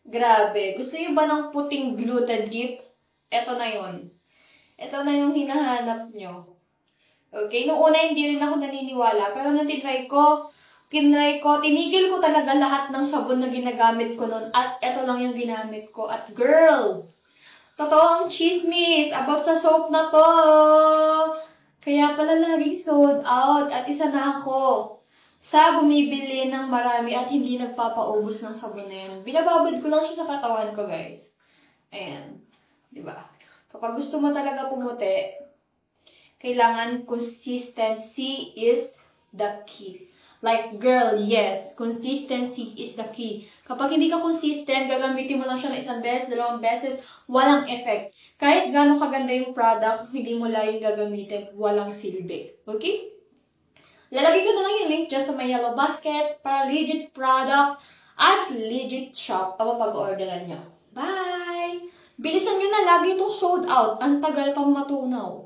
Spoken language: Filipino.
Grabe. Gusto niyo ba ng puting gluten dip? Ito na yun. Ito na yung hinahanap nyo. Okay? Noong una, hindi rin ako naniniwala. Pero nung tinry ko, tinigil ko talaga lahat ng sabon na ginagamit ko noon. At ito lang yung ginamit ko. At girl, totoo ang chismis about sa soap na to. Kaya pala laging sold out. At isa na ako sa bumibili ng marami at hindi nagpapaubos ng sabon na yan. Binababad ko lang siya sa katawan ko, guys. Ayan. Diba? Kapag gusto mo talaga pumuti, kailangan consistency is the key. Like, girl, yes, consistency is the key. Kapag hindi ka consistent, gagamitin mo lang siya ng isang beses, dalawang beses, walang effect. Kahit gano'ng kaganda yung product, hindi mo laging gagamitin, walang silbi. Okay? Lalagay ko na lang yung link dyan sa may yellow basket para legit product at legit shop ang mapag-orderan nyo. Bye! Bilisan nyo na, lagi itong sold out. Ang tagal pang matunaw.